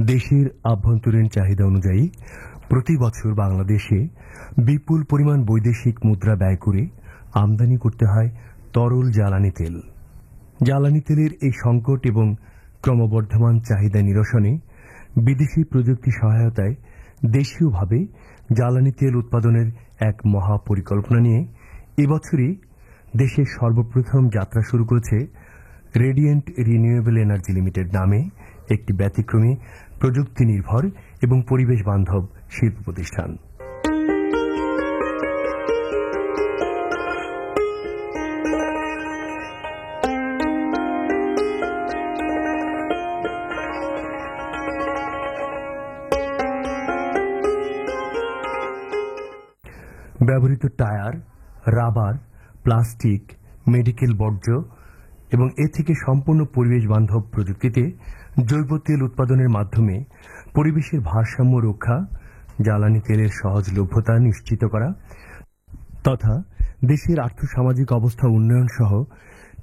দেশের আভ্যন্তরীণ চাহিদা অনুযায়ী প্রতি বছর বাংলাদেশে বিপুল পরিমাণ বৈদেশিক মুদ্রা ব্যয় করে আমদানি করতে হয় তরল জ্বালানি তেল। জ্বালানি তেলের এই সংকট এবং ক্রমবর্ধমান চাহিদা নিরসনে বিদেশি প্রযুক্তি সহায়তায় দেশীয়ভাবে জ্বালানি তেল উৎপাদনের এক মহা পরিকল্পনা নিয়ে এবছরই দেশের সর্বপ্রথম যাত্রা শুরু করেছে রেডিয়েন্ট রিনিউয়েবল এনার্জি লিমিটেড নামে একটি ব্যতিক্রমী প্রযুক্তি নির্ভর এবং পরিবেশ বান্ধব শিল্প প্রতিষ্ঠান। ব্যবহৃত টায়ার, রাবার, প্লাস্টিক, মেডিকেল বর্জ্য এবং এ থেকে সম্পূর্ণ পরিবেশ বান্ধব প্রযুক্তিতে জৈব তেল উৎপাদনের মাধ্যমে পরিবেশের ভারসাম্য রক্ষা, জ্বালানি তেলের সহজলভ্যতা নিশ্চিত করা তথা দেশের আর্থসামাজিক অবস্থা উন্নয়ন সহ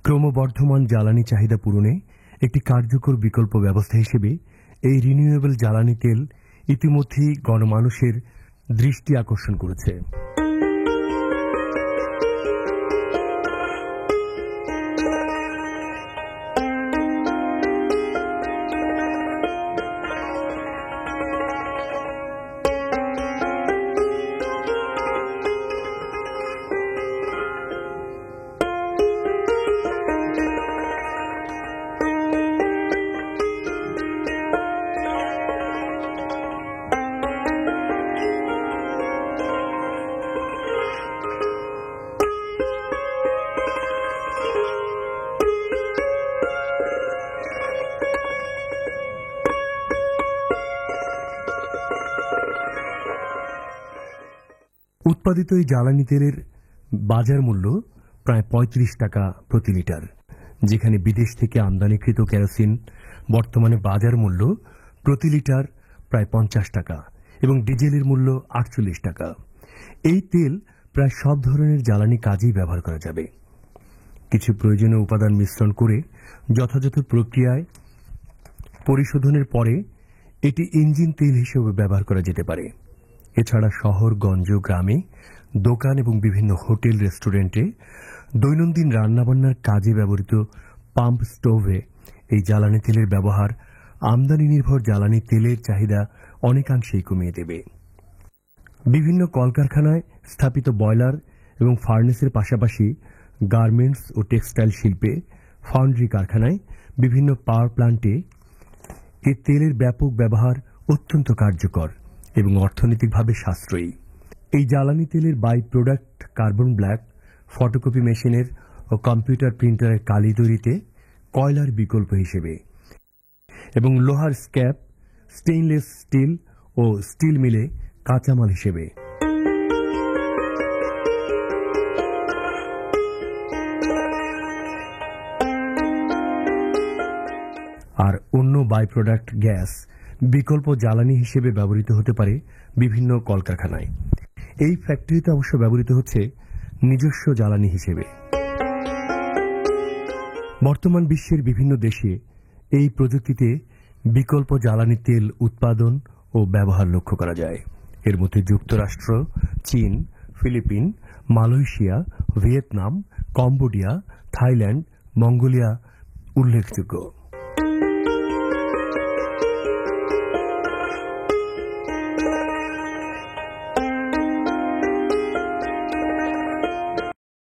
ক্রমবর্ধমান জ্বালানি চাহিদা পূরণে একটি কার্যকর বিকল্প ব্যবস্থা হিসেবে এই রিনিউয়েবল জ্বালানি তেল ইতিমধ্যেই গণমানুষের দৃষ্টি আকর্ষণ করেছে। উৎপাদিত এই জ্বালানি তেলের বাজার মূল্য প্রায় ৩৫ টাকা প্রতি লিটার, যেখানে বিদেশ থেকে আমদানিকৃত কেরোসিন বর্তমানে বাজার মূল্য প্রতি লিটার প্রায় ৫০ টাকা এবং ডিজেলের মূল্য ৪৮ টাকা। এই তেল প্রায় সব ধরনের জ্বালানি কাজেই ব্যবহার করা যাবে। কিছু প্রয়োজনীয় উপাদান মিশ্রণ করে যথাযথ প্রক্রিয়ায় পরিশোধনের পরে এটি ইঞ্জিন তেল হিসেবে ব্যবহার করা যেতে পারে। এছাড়া শহরগঞ্জ, গ্রামে, দোকান এবং বিভিন্ন হোটেল রেস্টুরেন্টে দৈনন্দিন রান্নাবান্নার কাজে ব্যবহৃত পাম্প স্টোভে এই জ্বালানি তেলের ব্যবহার আমদানি নির্ভর জ্বালানি তেলের চাহিদা অনেকাংশেই কমিয়ে দেবে। বিভিন্ন কলকারখানায় স্থাপিত বয়লার এবং ফার্নেসের পাশাপাশি গার্মেন্টস ও টেক্সটাইল শিল্পে, ফাউন্ড্রি কারখানায়, বিভিন্ন পাওয়ার প্ল্যান্টে এ তেলের ব্যাপক ব্যবহার অত্যন্ত কার্যকর এবং অর্থনৈতিকভাবে সাশ্রয়ী। এই জ্বালানি তেলের by product carbon black, photocopy মেশিনের ও কম্পিউটার প্রিন্টারের কালি তৈরিতে কয়লার বিকল্প হিসেবে এবং লোহার স্ক্র্যাপ, স্টেইনলেস স্টিল ও স্টিল মিলে কাঁচামাল হিসেবে। আর অন্য বাই প্রোডাক্ট গ্যাস বিকল্প জ্বালানি হিসেবে ব্যবহৃত হতে পারে বিভিন্ন কলকারখানায়। এই ফ্যাক্টরিতে অবশ্য ব্যবহৃত হচ্ছে নিজস্ব জ্বালানি হিসেবে। বর্তমান বিশ্বের বিভিন্ন দেশে এই প্রযুক্তিতে বিকল্প জ্বালানি তেল উৎপাদন ও ব্যবহার লক্ষ্য করা যায়। এর মধ্যে যুক্তরাষ্ট্র, চীন, Philippines, Malaysia, Vietnam, Cambodia, Thailand, Mongolia উল্লেখযোগ্য।